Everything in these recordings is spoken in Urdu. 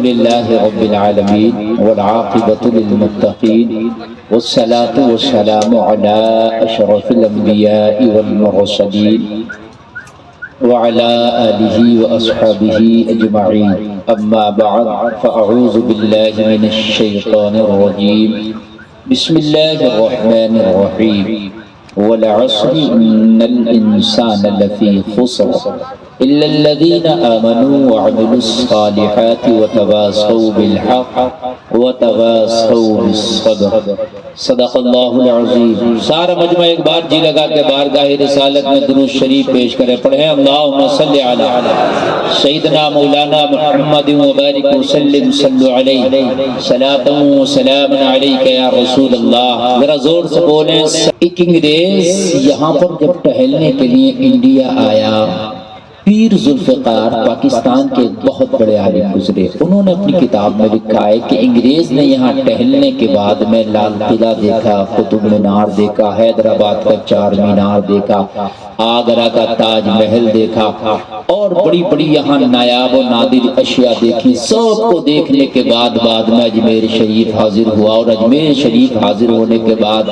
لله رب العالمين والعاقبة للمتقين والصلاة والسلام على أشرف الأنبياء والمرسلين وعلى آله وأصحابه أجمعين أما بعد فأعوذ بالله من الشيطان الرجيم بسم الله الرحمن الرحيم والعصر إن الإنسان لفي خسر إلا الذين آمنوا وعملوا الصالحات وتواصوا بالحق وتواصوا بالصبر صدق اللہ العظیم۔ سارا مجمع ایک بار جی لگا کے بارگاہ رسالت میں درود شریف پیش کرے، پڑھیں اللہم صلی علی سیدنا مولانا محمد وبارک وسلم صلو علیہ صلاۃ و سلام علیک یا رسول اللہ۔ ذرا زور سے بولیں۔ ایک انگریز یہاں پر جب ٹہلنے کے لیے انڈیا آیا، پیر ذوالفقار پاکستان کے بہت بڑے عالم گزرے، انہوں نے اپنی کتاب میں لکھا ہے کہ انگریز نے یہاں ٹہلنے کے بعد میں لال قلعہ دیکھا، قطب مینار دیکھا، حیدرآباد کا چار مینار دیکھا، آگرہ کا تاج محل دیکھا اور بڑی بڑی یہاں نایاب و نادر اشیاء دیکھی۔ سب کو دیکھنے کے بعد میں اجمیر شریف حاضر ہوا، اور اجمیر شریف حاضر ہونے کے بعد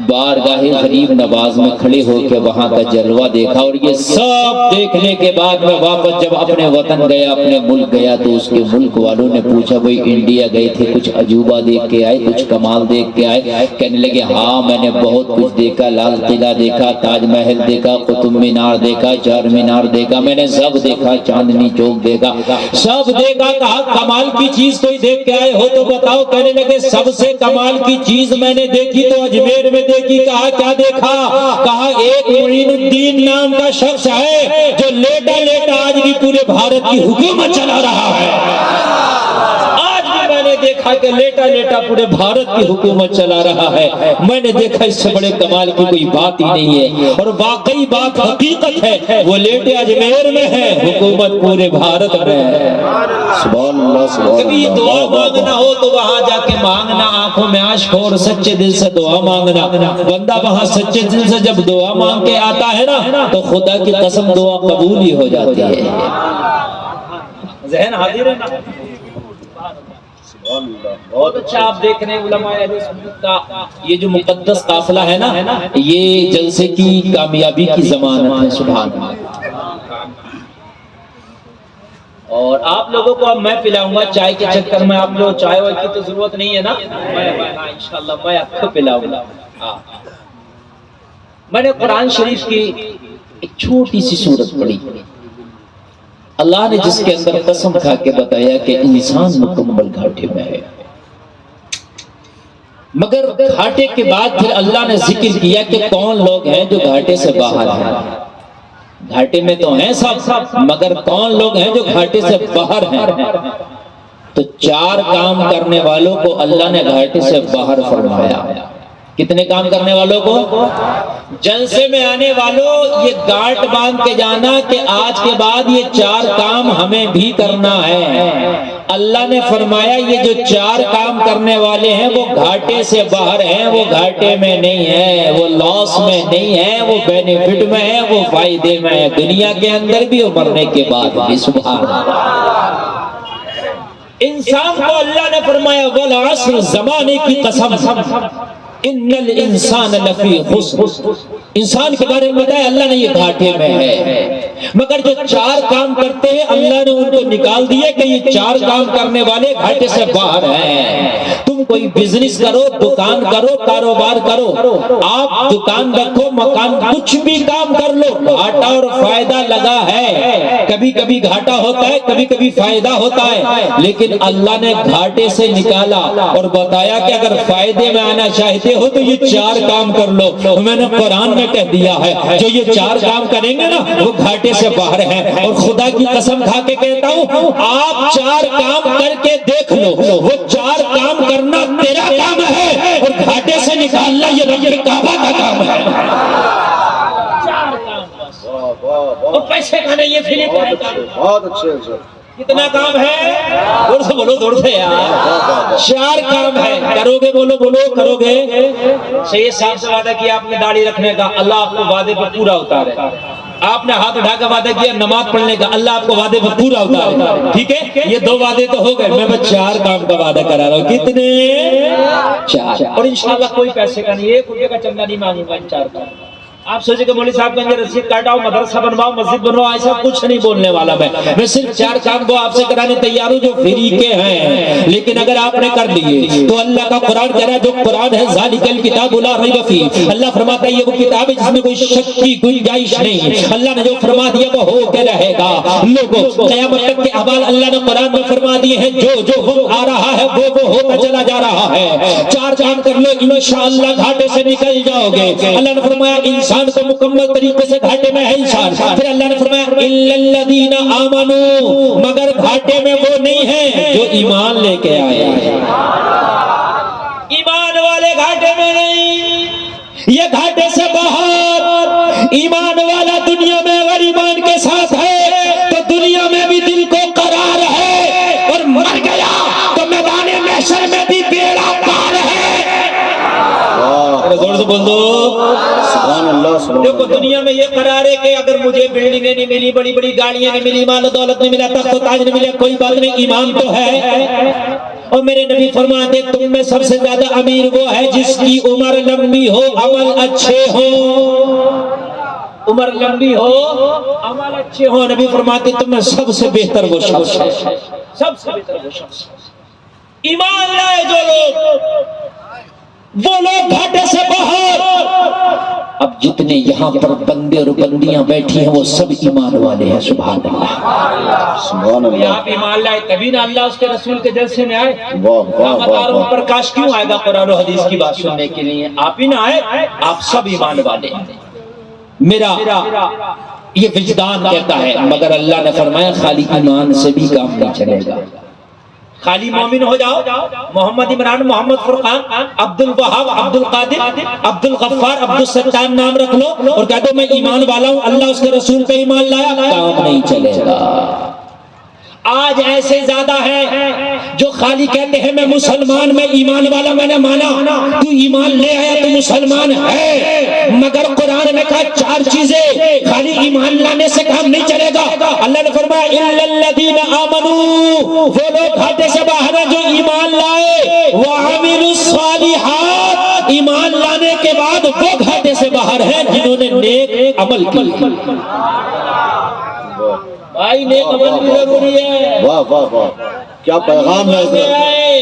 بارگاہ غریب نواز میں کھڑے ہو کے وہاں کا جلوہ دیکھا، اور یہ سب دیکھنے کے بعد میں واپس جب اپنے وطن گیا، اپنے ملک گیا، تو اس کے ملک والوں نے پوچھا بھئی انڈیا گئے تھے، کچھ عجوبہ دیکھ کے آئے، کچھ کمال دیکھ کے آئے؟ کہنے لگے ہاں میں نے بہت کچھ دیکھا، لال قلعہ دیکھا، تاج محل دیکھا، قطب مینار دیکھا، چار مینار دیکھا، میں نے سب دیکھا، چاندنی چوک دیکھا، سب دیکھا۔ کہا کمال کی چیز کوئی دیکھ کے آئے ہو تو بتاؤ؟ کہنے لگے سب سے کمال کی چیز میں نے دیکھی تو اجمیر میں دیکھی۔ کہا کیا دیکھا؟ کہا ایک معین الدین نام کا شخص ہے جو لیٹا لیٹا آج بھی پورے بھارت کی حکومت چلا رہا ہے۔ آج بھی میں نے دیکھا کہ لیٹا لیٹا پورے بھارت کی حکومت چلا رہا ہے۔ میں نے دیکھا اس سے بڑے کمال کی کوئی بات ہی نہیں ہے، اور واقعی بات حقیقت ہے، وہ لیٹے اجمیر میں ہے، حکومت پورے بھارت میں ہے۔ سبحان اللہ سبحان اللہ۔ کبھی دعا مانگنا ہو تو وہاں جا کے مانگنا، آنکھوں میں عشق ہو اور سچے دل سے دعا مانگنا۔ بندہ وہاں سچے دل سے جب دعا مانگ کے آتا ہے نا تو خدا کی قسم دعا قبول ہی ہو جاتی ہے۔ ذہن حاضر ہے نا؟ بہت اچھا آپ دیکھ رہے ہیں علماء اہل سنت کا یہ جو مقدس قافلہ ہے نا، یہ جلسے کی کامیابی کی ضمانت ہے۔ سبحان اللہ۔ اور آپ لوگوں کو اب میں پلاؤں گا چائے کے چکر میں، آپ لوگ چائے کی تو ضرورت نہیں ہے نا، انشاءاللہ میں آپ کو پلاؤں گا۔ میں نے قرآن شریف کی ایک چھوٹی سی سورت پڑھی، اللہ نے جس کے اندر قسم کھا کے بتایا کہ انسان مکمل گھاٹے میں ہے، مگر گھاٹے کے بعد پھر اللہ نے ذکر کیا کہ کون لوگ ہیں جو گھاٹے سے باہر ہیں۔ گھاٹے میں تو ہیں سب، مگر کون لوگ ہیں جو گھاٹے سے باہر ہیں؟ تو چار کام کرنے والوں کو اللہ نے گھاٹے سے باہر فرمایا۔ کتنے کام کرنے والوں کو؟ جلسے میں آنے والوں یہ گاٹ باندھ کے جانا کہ آج کے بعد یہ چار کام ہمیں بھی کرنا ہے۔ اللہ نے فرمایا یہ جو چار کام کرنے والے ہیں وہ گھاٹے سے باہر ہیں، وہ گھاٹے میں نہیں ہے، وہ لاس میں نہیں ہے، وہ بینیفٹ میں ہے، وہ فائدے میں ہے، دنیا کے اندر بھی اور مرنے کے بعد بھی۔ سبحان اللہ۔ انسان کو اللہ نے فرمایا والعصر، زمانے کی قسم، ان الانسان لفی خسر، انسان کے بارے میں بتایا اللہ نے یہ گھاٹے میں ہے، مگر جو چار کام کرتے ہیں اللہ نے ان کو نکال دیے کہ یہ چار کام کرنے والے گھاٹے سے باہر ہیں۔ تم کوئی بزنس کرو، دکان کرو، کاروبار کرو، آپ دکان رکھو، مکان، کچھ بھی کام کر لو، گھاٹا اور فائدہ لگا ہے۔ کبھی کبھی گھاٹا ہوتا ہے، کبھی کبھی فائدہ ہوتا ہے، لیکن اللہ نے گھاٹے سے نکالا اور بتایا کہ اگر فائدے میں آنا چاہتے ہو تو یہ چار کام کر لو۔ میں نے قرآن میں کہہ دیا ہے جو یہ چار کام کریں گے نا وہ گھاٹے سے باہر ہیں، اور خدا کی قسم کھا کے کہتا ہوں آپ چار کام کر کے دیکھ لو، وہ چار کام کرنا تیرا کام ہے اور گھاٹے سے نکالنا یہ رب کعبہ کا کام ہے۔ چار کام، اور پیسے کا نہیں، یہ فری کا۔ بہت اچھے۔ کتنا کام ہے؟ دور سے بولو، دور سے یار۔ چار کام ہے، کرو گے، بولو بولو، کرو گے۔ سید صاحب سے وعدہ کیا آپ نے داڑھی رکھنے کا، اللہ آپ کو وعدے پہ پورا اتارے۔ آپ نے ہاتھ اٹھا کر وعدہ کیا نماز پڑھنے کا، اللہ آپ کو وعدے پر پورا اتارے، ٹھیک ہے؟ یہ 2 وعدے تو ہو گئے، میں بس 4 کام کا وعدہ کرا رہا ہوں۔ کتنے؟ 4۔ اور انشاءاللہ کوئی پیسے کا نہیں، 1 روپے کا چندہ نہیں مانگوں گا ان 4 کا۔ آپ سوچے کہ مولوی صاحب کہیں گے رسید کاٹاؤ، مدرسہ بنواؤ، مسجد بنواؤ، ایسا کچھ نہیں بولنے والا میں صرف 4 کام کو آپ سے کرانے تیار ہوں جو فری کے ہیں، لیکن اگر آپ نے کر لیے تو اللہ کا قرآن کہہ رہا ہے، جو قرآن ہے ذالک الکتاب لا ریب فیہ، اللہ فرماتا ہے یہ وہ کتاب ہے جس میں کوئی شک کی گنجائش نہیں، اللہ نے جو فرما دیا وہ ہو کے رہے گا۔ لوگوں قیامت تک کے احوال اللہ نے قرآن میں فرما دیے ہیں، جو وقت آ رہا ہے وہ ہوتا چلا جا رہا ہے۔ 4 کام کر لو انشاءاللہ گھاٹے سے نکل جاؤ گے۔ اللہ نے فرمایا انسان کو مکمل طریقے سے گھاٹے میں ہے انسان، پھر اللہ نے فرمایا الا الذین آمنوا، مگر گھاٹے میں وہ نہیں ہیں جو ایمان لے کے آئے ہیں۔ ایمان والے گھاٹے میں نہیں، یہ گھاٹے سے باہر۔ ایمان والا دنیا میں اگر ایمان کے ساتھ ہے تو دنیا میں بھی دل کو قرار ہے، اور مر گیا تو میدان محشر میں بھی بیڑا پار ہے۔ زور سے بول دو سبحان اللہ۔ دیکھو دنیا میں یہ قرار ہے کہ اگر مجھے بلڈنگیں نہیں ملی، بڑی بڑی گاڑیاں نہیں ملی، مال و دولت نہیں ملا، تخت و تاج نہیں ملا، کوئی بات نہیں، ایمان تو ہے۔ اور میرے نبی فرماتے تم میں سب سے زیادہ امیر وہ ہے جس کی عمر لمبی ہو، عمل اچھے ہو۔ عمر لمبی ہو، عمل اچھے ہو۔ نبی فرماتے تم میں سب سے بہتر وہ شخص ہے، سب سے بہتر وہ شخص۔ ایمان لائے جو لوگ، وہ لوگ گھاٹے سے باہر۔ اب جتنے یہاں پر بندے اور بندیاں بیٹھی ہیں وہ سب ایمان والے ہیں۔ سبحان اللہ سبحان اللہ۔ آپ ایمان لائے تبھی نہ اللہ اس کے رسول کے جلسے میں آئے۔ لامتاروں پر کاش کیوں آئے گا قرآن و حدیث کی بات سننے کے لیے؟ آپ ہی نہ آئے، آپ سب ایمان والے ہیں۔ میرا یہ وجدان کہتا ہے، مگر اللہ نے فرمایا خالی ایمان سے بھی کام نہیں چلے گا۔ خالی مومن ہو جاؤ، محمد عمران، محمد فرقان، عبد الوہاب، عبد القادر، عبد الغفار، عبد الستار نام رکھ لو اور کہہ دو میں ایمان والا ہوں، اللہ اس کے رسول پہ ایمان لایا، کام نہیں چلے گا۔ آج ایسے زیادہ ہیں جو خالی کہتے ہیں میں مسلمان، میں ایمان والا، میں نے مانا، تو ایمان لے آیا تو مسلمان ہے، مگر قرآن نے کہا 4 چیزیں، خالی ایمان لانے سے کام نہیں چلے گا۔ اللہ نے فرمایا الا الذین آمنوا، وہ لوگ گھاٹے سے باہر ہیں جو ایمان لائے، وعملوا الصالحات، ایمان لانے کے بعد وہ گھاٹے سے باہر ہیں جنہوں نے نیک عمل کیا۔ بھائی نیک عمل بھی ضروری ہے۔ واہ واہ واہ کیا پیغام ہے۔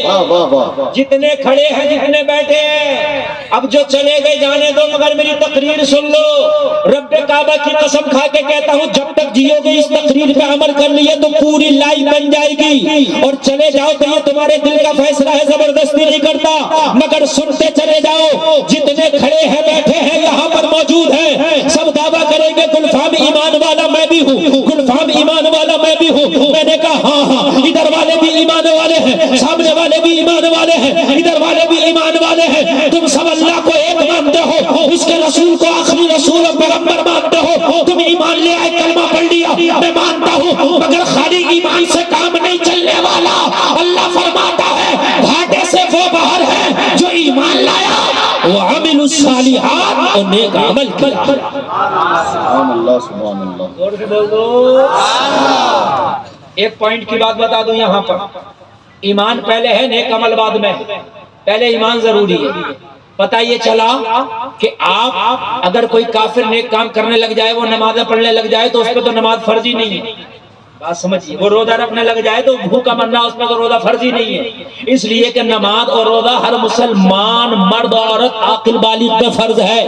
واہ واہ واہ، جتنے کھڑے ہیں جتنے بیٹھے ہیں اب جو چلے گئے جانے دو، مگر میری تقریر سن لو۔ رب کعبہ کی قسم کھا کے کہتا ہوں جب تک جیو گے اس تقریر پہ عمل کر لیے تو پوری لائف بن جائے گی، اور چلے جاؤ تو یہ تمہارے دل کا فیصلہ ہے، زبردستی نہیں کرتا، مگر سنتے چلے جاؤ۔ جتنے کھڑے ہیں بیٹھے ہیں یہاں پر موجود ہیں سب دعویٰ کریں گے گلفام ایمان والا میں بھی ہوں، گلفام ایمان والا میں بھی ہوں۔ میں نے کہا ہاں ہاں، ادھر والے بھی ایمان والے ہیں، سامنے والے بھی ایمان والے ہیں، ادھر والے بھی ایمان والے ہیں۔ تم سب اللہ کو ایک مانتے ہو، اس کے رسول کو آخری رسول اور پیغمبر مانتے ہو، تم ایمان لے آئے، کلمہ پڑھ لیا، میں مانتا ہوں، مگر خالی ایمان سے کام نہیں چلنے والا۔ اللہ فرماتا ہے گھاٹے سے وہ باہر ہے جو ایمان لایا، وعملوا الصالحات، اور نیک عمل کیا۔ سبحان اللہ سبحان اللہ۔ زور سے بول دو۔ ایک پوائنٹ کی بات بتا دوں یہاں پر، ایمان پہلے ہے، نیک عمل بعد میں۔ پہلے ایمان ضروری ہے۔ پتہ یہ چلا کہ آپ اگر کوئی کافر نیک کام کرنے لگ جائے، وہ نمازیں پڑھنے لگ جائے تو اس پہ تو نماز فرضی نہیں ہے، بات سمجھیے۔ وہ روزہ رکھنے لگ جائے تو بھوکا مرنا، اس میں تو روزہ فرضی نہیں ہے، اس لیے کہ نماز اور روزہ ہر مسلمان مرد عورت عاقل بالغ پہ فرض ہے،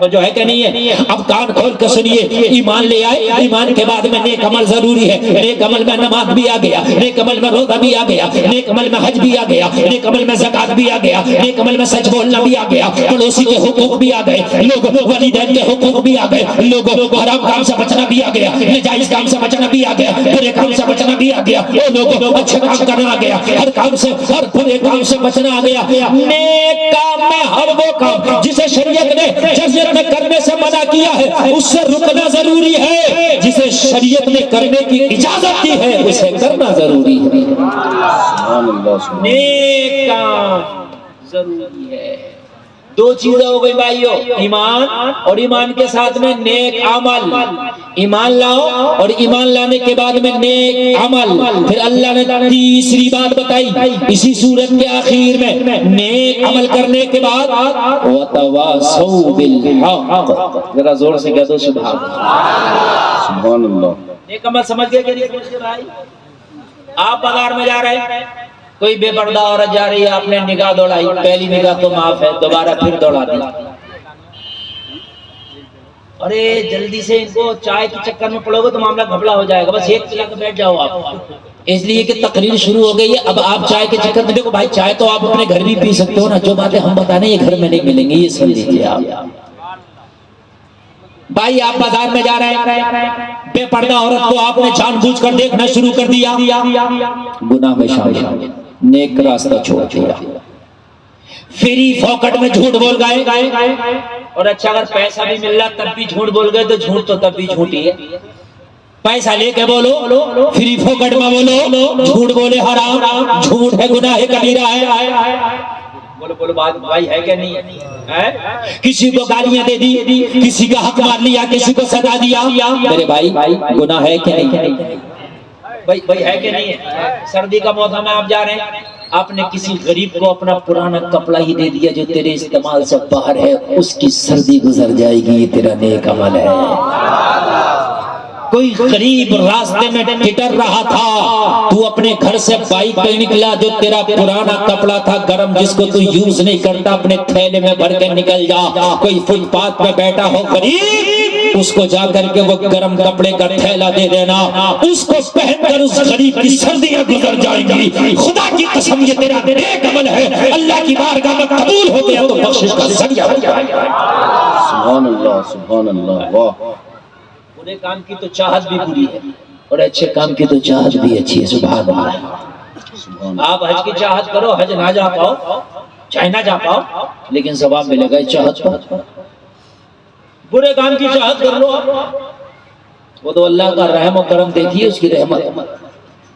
وہ جو ہے کہ نہیں ہے۔ اب کان کھول کے سنیے، ایمان لے آئے، ایمان کے بعد میں نیک عمل ضروری ہے۔ نیک عمل میں نماز بھی آ گیا، نیک عمل میں روزہ بھی آ گیا، نیک عمل میں حج بھی آ گیا، نیک عمل میں زکات بھی آ گیا، نیک عمل میں سچ بولنا بھی آ گیا، پڑوسی کے حقوق بھی آ گئے، لوگ والدین کے حقوق بھی آ گئے، لوگ حرام کام سے بچنا بھی آ گیا، ناجائز کام سے بچنا بھی آ گیا، برے کام سے بچنا بھی آ گیا، وہ لوگوں اچھے کام کرنا آ گیا، ہر کام سے، ہر برے کام سے بچنا آ گیا۔ نیک کام میں ہر وہ کام جسے شریعت نے کرنے سے منع کیا ہے اس سے رکنا ضروری ہے، جسے شریعت نے کرنے کی اجازت دی ہے اسے کرنا ضروری ہے۔ نیک کام ضروری ہے۔ دو چیزیں ہو گئی بھائیو، ایمان اور ایمان کے ساتھ میں نیک عمل. ایمان لاؤ اور ایمان لانے کے بعد میں نیک عمل. پھر اللہ نے تیسری بات بتائی اسی سورت کے آخر میں، نیک عمل کرنے کے بعد وَتَوَاصَوْا بِالْحَقِّ. ذرا زور سے کہہ دو سبحان اللہ. سبحان اللہ. نیک عمل سمجھ گئے کہ نہیں سمجھ گئے بھائی؟ آپ بازار میں جا رہے ہیں، کوئی بے پردہ عورت جا رہی ہے، آپ نے نگاہ دوڑائی، پہلی نگاہ تو معاف ہے، دوبارہ پھر دوڑا دی. ارے جلدی سے ان کو چائے کے چکر میں پڑو گے تو معاملہ گھبلا ہو جائے گا، بس ایک پلا کے بیٹھ جاؤ آپ. اس لیے کہ تقریر شروع ہو گئی ہے. اب آپ چائے کے چکر میں دیکھو بھائی، چائے تو آپ اپنے گھر بھی پی سکتے ہو نا، جو باتیں ہم بتانے یہ گھر میں نہیں ملیں گی، یہ سمجھ لیجیے آپ. بھائی آپ بازار میں جا رہے ہیں، بے پردہ عورت کو آپ نے جان بوجھ کر دیکھنا شروع کر دیا، گناہ میں شامل، نیک راستہ چھوڑ دیا. فری فوکٹ میں جھوٹ بول گئے، اور اچھا اگر پیسہ بھی مل رہا تب بھی جھوٹ بول گئے تو جھوٹ تو تب بھی جھوٹی ہے. پیسہ لے کے بولو، فری فوکٹ میں بولو، جھوٹ بولے حرام، جھوٹ ہے گناہ کبیرہ ہے. بولو بات بھائی ہے کہ نہیں ہے؟ کسی کو گالیاں دے دی، کسی کا حق مار لیا، کسی کو سزا دیا، میرے بھائی گناہ ہے کہ نہیں؟ بھائی ہے کہ نہیں ہے؟ سردی کا موسم ہے، آپ جا رہے ہیں، آپ نے کسی غریب کو اپنا پرانا کپڑا ہی دے دیا جو تیرے استعمال سے باہر ہے، اس کی سردی گزر جائے گی، یہ تیرا نیک عمل ہے. کوئی غریب راستے میں ٹٹر رہا تھا، تو اپنے گھر سے بائک پہ نکلا، جو تیرا پرانا کپڑا تھا گرم جس کو تو یوز نہیں کرتا، اپنے تھیلے میں بھر کے نکل جا. کوئی فٹ پاتھ پہ بیٹھا ہو غریب، اس کو جا کر کے وہ گرم کپڑے کا تھیلا دے دینا، اس کو پہن کر اس غریب کی سردیاں گزر جائیں گی. خدا کی قسم یہ تیرا نیک عمل ہے، اللہ کی بارگاہ میں قبول ہو گیا تو بخشش کا ذریعہ ہو جائے گا. سبحان اللہ سبحان اللہ. واہ. برے کام کی تو چاہت بھی بری ہے اور اچھے کام کی تو چاہت بھی اچھی ہے. سبحان اللہ. آپ حج کی چاہت کرو، حج نہ جا پاؤ، چاہے نہ جا پاؤ، لیکن ثواب ملے گا چاہت پر. برے کام کی چاہت کر لو، وہ تو اللہ کا رحم و کرم دیکھیے، اس کی رحمت.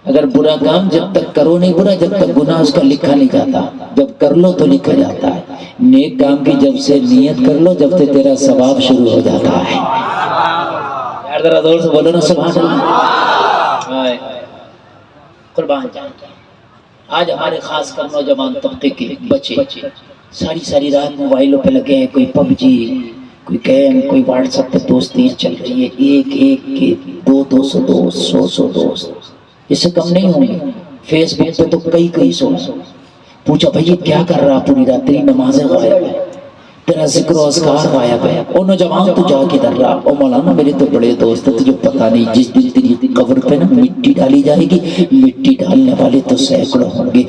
اگر برا کام جب تک کرو نہیں برا، جب تک گناہ اس کا لکھا نہیں جاتا، جب کر لو تو لکھا جاتا ہے. نیک کام کی جب سے نیت کر لو، جب سے تیرا ثواب شروع ہو جاتا ہے. ذرا زور سے بولو نا سبحان اللہ. قربان جائیں. آج ہمارے خاص کر نوجوان طبقے کے بچے ساری رات موبائلوں پہ لگے ہیں، کوئی پب جی، کوئی گیم، کوئی واٹس ایپ پہ دوستیاں چل رہی ہے، ایک کے 200 دوست، 100 دوست، اس سے کم نہیں ہوں گے. فیس بک پہ تو کئی سو. پوچھا بھائی یہ کیا کر رہا پوری رات؟ تیری نمازیں غائب ہے، تیرا ذکر و اذکار غائب ہے. او نوجوان تو جا کے در رہا، او مولانا میرے تو بڑے دوست ہیں، تجھے پتہ نہیں جس دن تیری قبر پہ نا مٹی ڈالی جائے گی، مٹی ڈالنے والے تو سینکڑوں ہوں گے،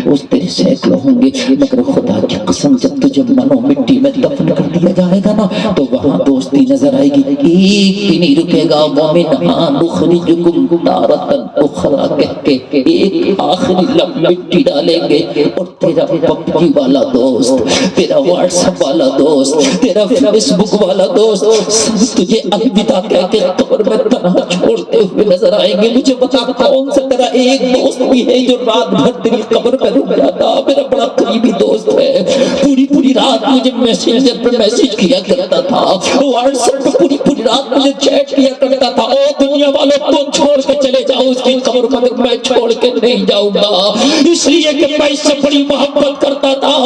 دوست تیرے سینکڑوں ہوں گے، مگر خدا کی قسم جب تجھے منو مٹی میں دفن کر دیا جائے گا نا تو وہاں دوستی نظر آئے گی. ایک بھی نہیں رکے گا. وَمِنْهَا نُخْرِجُكُمْ تَارَةً أُخْرَىٰ کہہ کے ایک آخری لمحہ مٹی ڈالیں گے، اور تیرا پب جی والا دوست، تیرا واٹس ایپ والا دوست، تیرا فیس بک والا دوست تجھے الوداع کہہ کے قبر میں تنہا چھوڑتے ہوئے نظر آئیں گے. مجھے بتا کون سا تیرا ایک دوست بھی ہے جو رات بھر تیری قبر پہ رک جاتا؟ میرا بڑا قریبی دوست ہے، پوری رات مجھے میسنجر پہ میسج کیا کرتا تھا، واٹس ایپ پہ پوری رات مجھے چیٹ کیا کرتا تھا. او دنیا والوں تم چھوڑ کے چلے جاؤ، اس کی قبر پر میں چھوڑ کے نہیں جاؤں گا، اس لیے کہ میں اس سے بڑی محبت کرتا تھا.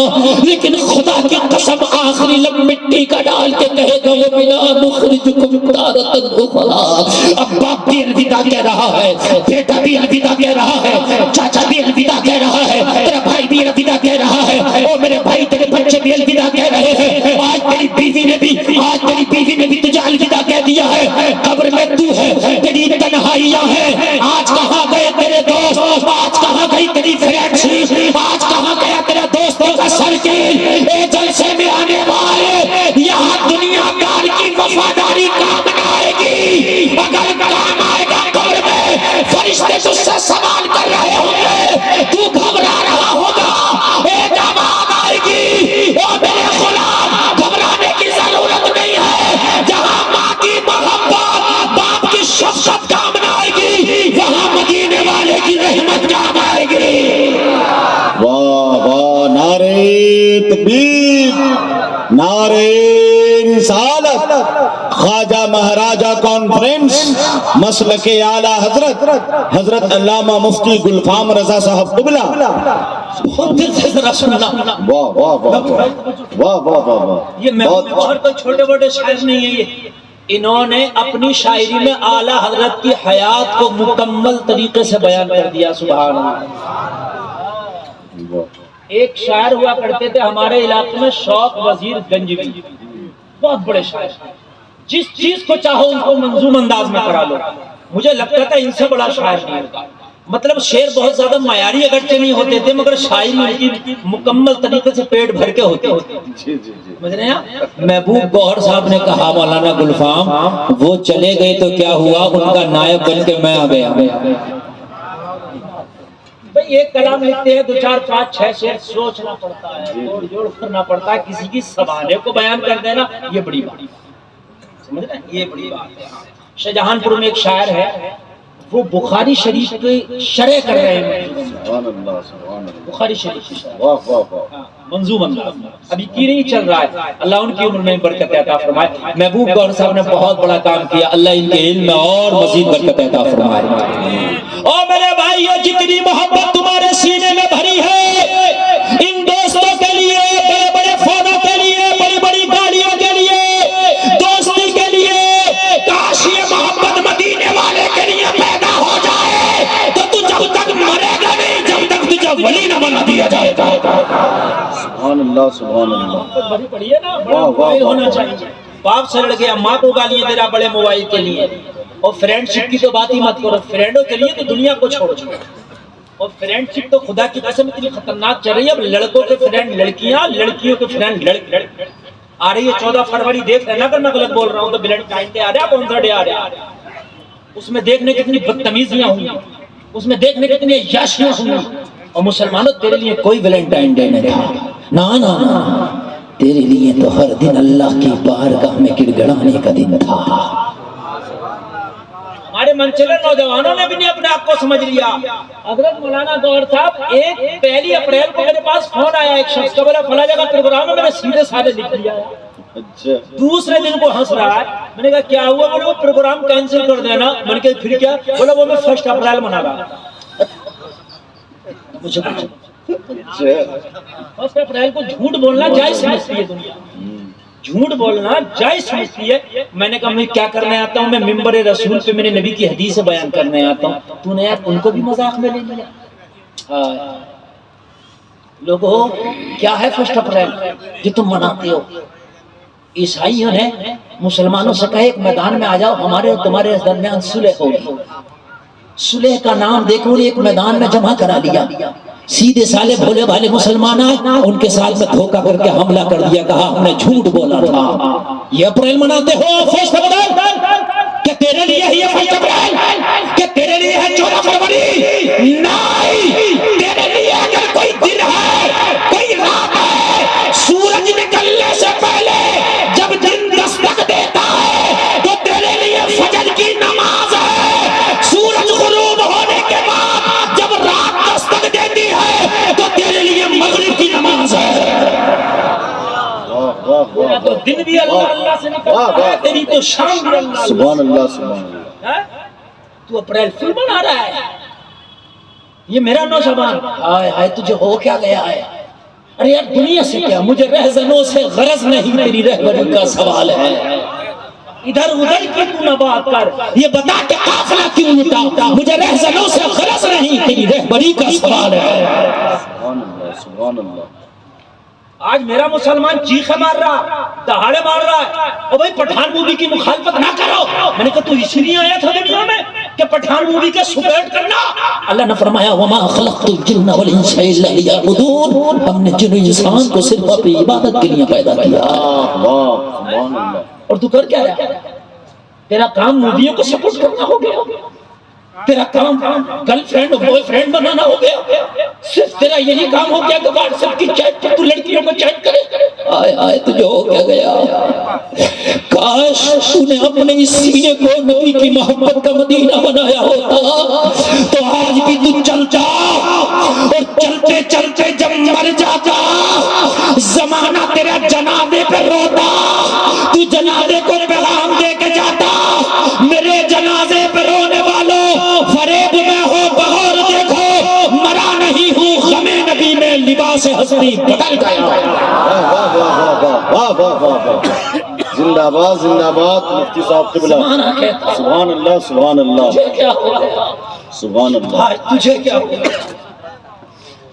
لیکن خدا کی قسم آخری لمحہ مٹی کا ڈال کے کہے گا وَمِنْهَا نُخْرِجُكُمْ تَارَةً أُخْرَىٰ. اب باپ بھی الوداع کہہ رہا ہے، بیٹا بھی الوداع کہہ رہا ہے، چاچا بھی الوداع کہہ رہا ہے، تیرا بھائی بھی الوداع کہہ رہا ہے، او میرے بھائی تیرے بچے بھی الوداع کہہ رہے ہیں. آج تیری بیوی نے بھی تجھے الوداع کہہ دیا ہے. قبر میں تو ہے، تیری تنہائیاں ہیں. آج کہاں گئے تیرے دوست؟ آج کہاں گئی تیری فرینڈ شپ؟ آج کہاں گیا تیرا دوستوں کا سرکل؟ اے جلسے میں آنے والے، یہاں دنیا دار کی وفاداری کام نہ آئے گی. اگر کام آئے گا قبر میں، فرشتے تجھ سے سوال کر رہے ہوں گے، تو گھبرا رہا ہوگا. اے جب آگ آئے گی، او میرے غلام گھبرانے کی ضرورت نہیں ہے. جہاں ماں کی محبت، باپ کی شفقت کام نہ آئے گی، وہاں مدینے والے کی رحمت کام آئے گی. واہ واہ. نعرہ تکبیر. سالہ کانفرنس مسلک اعلیٰ حضرت علامہ مفتی گلفام رضا صاحب قبلہ. خود دل سے ذرا سننا. واہ واہ واہ واہ واہ واہ واہ. یہ محبوب اور کوئی چھوٹے بڑے شاعر نہیں ہے. یہ انہوں نے اپنی شاعری میں اعلیٰ حضرت کی حیات کو مکمل طریقے سے بیان کر دیا. سبحان اللہ. ایک شاعر ہوا کرتے تھے ہمارے علاقے میں، شوق وزیر گنجوی، بہت بڑے شاعر. جس چیز کو چاہو ان کو منظوم انداز میں کرا لو. مجھے لگتا تھا ان سے بڑا شاعر نہیں ہوگا. مطلب شعر بہت زیادہ معیاری اگرچہ نہیں ہوتے تھے، مگر شاعری ان کی مکمل طریقے سے پیٹ بھر کے ہوتے تھے. سمجھ رہے ہیں؟ محبوب گوہر صاحب نے کہا مولانا گلفام وہ چلے گئے تو کیا ہوا، ان کا نائب بن کے میں آ گیا. بھئی ایک کلام لکھتے ہیں 2 4 5 6 شعر، سوچنا پڑتا ہے، جوڑ کرنا پڑتا ہے. کسی کی سوالے کو بیان کر دینا یہ بڑی بات، سمجھ رہے ہیں؟ یہ بڑی بات ہے. شاہجہان پور میں ایک شاعر ہے، وہ بخاری شریف کی شرح کر رہے ہیں. سبحان اللہ سبحان اللہ. بخاری شریف کی شرح واہ واہ واہ. منظوم انداز میں ابھی کی نہیں چل رہا ہے. اللہ ان کی عمر میں برکت عطا فرمائے. محبوب گوہر صاحب نے بہت بڑا کام کیا، اللہ ان کے علم میں اور مزید برکت عطا فرمائے. او میرے بھائیو، جتنی محبت تمہارے سینے میں بھری ہے ان دوستوں کے لیے، بڑے بڑے فونوں کے لیے، بڑی بڑی گاڑیوں کے لیے، دوستی کے لیے، کاش یہ محبت مدینے والے کے لیے پیدا ہو جائے تو تو جب تک مرے گا نہیں جب تک تجھے ولی نہ بنا دیا جائے گا. سبحان اللہ سبحان اللہ. بڑی پڑھی ہے نا، بڑا موبائل ہونا چاہیے. باپ سے لڑ گیا، ماں کو گالیاں دے رہا بڑے موبائل کے لیے. اور فرینڈ شپ کی تو بات ہی مت کرو، فرینڈوں کے لیے تو دنیا کو چھوڑ دو. اور فرینڈ شپ تو خدا کی قسم اتنی خطرناک چل رہی ہے. اب لڑکوں کے فرینڈ لڑکیاں، لڑکیوں کے فرینڈ لڑکے آ رہی ہے. 14 فروری دیکھ رہے نا، اگر میں غلط بول رہا ہوں تو ویلنٹائن ڈے آ رہا ہے، کون سا ڈے آ رہا ہے؟ اس میں دیکھنے کتنی بدتمیزیاں ہوں گی، اس میں دیکھنے کتنی عیاشیاں ہوں گی. اور مسلمانوں تیرے لیے کوئی ویلنٹائن ڈے نہیں تھا. نا تیرے لیے تو ہر دن اللہ کی بارگاہ میں گڑ گڑانے کا دن تھا. ہمارے منچلر نوجوانوں نے بھی نہیں اپنے آپ کو سمجھ لیا. حضرت مولانا گوہر صاحب، ایک 1 اپریل کو میرے پاس فون آیا ایک شخص کا، بولا فلاں جگہ پروگرام ہے، میں نے سیدھے سادے لکھ لیا. دوسرے دن کو ہنس رہا ہے. میں نے کہا کیا ہوا؟ بولے وہ پروگرام کینسل کر دینا. میں نے کہا پھر کیا؟ بولا وہ میں 1 اپریل منا رہا. مجھے 1 اپریل کو جھوٹ بولنا جائز سمجھتی ہے دنیا، جھوٹ بولنا جائز سمجھتی ہے. میں نے کہا میں کیا کرنے آتا ہوں، میں ممبر رسول پہ میرے نبی کی حدیث بیان کرنے آتا ہوں. تو نے یار ان کو بھی مذاق میں لے لیا. لوگوں کیا ہے 1 اپریل جو تم مناتے ہو؟ عیسائیوں نے مسلمانوں سے کہا ایک میدان میں آ جاؤ، ہمارے اور تمہارے درمیان صلح ہوگی. صلح کا نام دیکھو ایک میدان میں جمع کرا دیا. سیدھے سالے بھولے بھالے مسلمان آئے، ان کے ساتھ میں دھوکہ کر کے حملہ کر دیا. کہا ہم نے جھوٹ بولا تھا. یہ اپریل مناتے ہو 1 اپریل؟ کہ تیرے لیے ہے یہ 1 اپریل؟ کہ تیرے لیے ہے 14 فروری؟ نہیں، تیرے لیے اگر کوئی دن ہے، کوئی رات ہے، سورج نکلنے سے پہلے جب دن دستک دیتا ہے تو تیرے لیے فجر کی نماز ہے. سورج غروب ہونے کے بعد جب رات دستک دیتی ہے تو تیرے لیے مغرب کی نماز ہے. تو دن بھی اللہ اللہ سے نکلتا ہے، تیری تو شام بھی اللہ. سبحان اللہ سبحان اللہ. تو اپریل فل منا رہا ہے. یہ میرا نوجوان، ہائے ہائے تجھے ہو کیا گیا ہے؟ ارے یار دنیا سے کیا، مجھے رہزنوں سے غرض نہیں، تیری رہبری کا سوال ہے. ادھر ادھر کی تو نہ بات کر، یہ بتا کہ قافلہ کیوں لٹا. مجھے رہزنوں سے غرض نہیں، تیری رہبری کا سوال ہے. سبحان اللہ سبحان اللہ. آج میرا مسلمان چیخے مار رہا، دہاڑے مار رہا ہے، اور بھائی پٹھان مووی کی مخالفت نہ کرو. میں نے کہا تو اسی لیے آیا تھا دنیا میں کہ پٹھان مووی کا سپورٹ کرنا؟ اللہ نے فرمایا وما خلقت الجن والانس الا لیعبدون. ہم نے جن و انسان کو صرف اپنی عبادت کے لیے پیدا کیا. سبحان اللہ. اور تو کر کیا رہا؟ تیرا کام موویوں کو سپورٹ کرنا ہو گیا، تیرا کام گرل فرینڈ بوائے فرینڈ بنانا ہو گیا، صرف تیرا یہی کام ہو گیا کہ واٹس ایپ کی چیٹ پر تو لڑکیوں کو چیٹ کرے. آئے آئے تجھے ہو کیا گیا؟ کاش تو نے اپنے اس سینے کو نبی کی محبت کا مدینہ بنایا ہوتا تو آج بھی تو چلتا، اور چلتے چلتے جب مر جاتا زمانہ تیرا جنازے پہ روتا، تو جنازے کو پیغام دے کے جاتا سے ہستی بدل گیا۔ واہ واہ واہ واہ واہ واہ واہ، زندہ باد زندہ باد مفتی صاحب قبلہ، زمانہ کہتا ہے سبحان اللہ سبحان اللہ تجھے کیا ہوا ہے؟ سبحان اللہ۔ بھائی تجھے کیا ہوا؟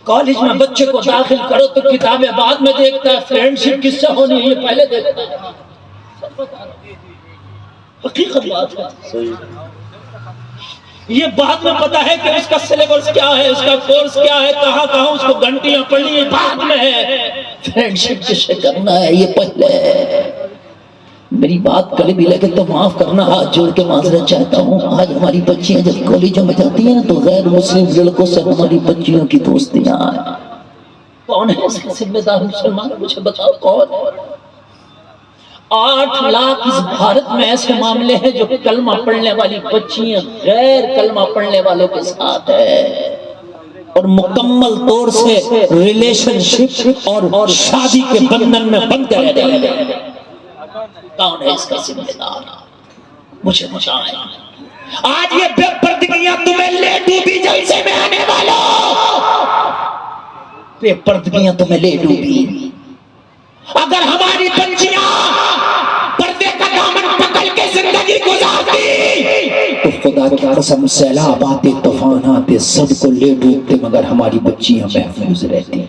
کالج میں بچے کو داخل کرو تو کتابیں بعد میں دیکھتا ہے، فرینڈشپ کس سے ہونی ہے یہ پہلے دیکھتا ہے۔ سب بتا رہا ہوں، حقیقت بات ہے، صحیح۔ یہ بعد میں پتا ہے کہ اس کا سلیبس کیا ہے، اس کا کورس کیا ہے، کہاں کہاں اس کو گھنٹیاں پڑھنی ہے، بعد میں ہے۔ فرینڈشپ کس سے کرنا ہے یہ پہلے ہے۔ میری بات کل بھی لگے تو معاف کرنا، ہاتھ جوڑ کے معذرت چاہتا ہوں۔ آج ہماری بچیاں جب کالجوں میں جاتی ہیں تو غیر مسلم لڑکوں سے ہماری بچیوں کی دوستیاں ہیں۔ کون ہے اس کا ذمہ دار مسلمان؟ مجھے بتاؤ کون ہے؟ 8 لاکھ اس بھارت میں ایسے معاملے ہیں جو کلمہ پڑھنے والی بچیاں غیر کلمہ پڑھنے والوں کے ساتھ ہے، اور مکمل طور سے ریلیشن شپ اور شادی کے بندھن میں بند رہ رہے ہیں۔ کون ہے اس کا ذمہ دار؟ مجھے بتائیں۔ آج یہ بے پردگیاں تمہیں لے ڈوبی جلسے میں آنے والوں، بے پردگیاں تمہیں لے ڈوبی۔ اگر ہماری بچیاں پردے کا دامن پکڑ کے زندگی گزارتی تو خدا کی قسم سیلاب آتے طوفان آتے سب کو لے ڈوبتے، مگر ہماری بچیاں محفوظ رہتی۔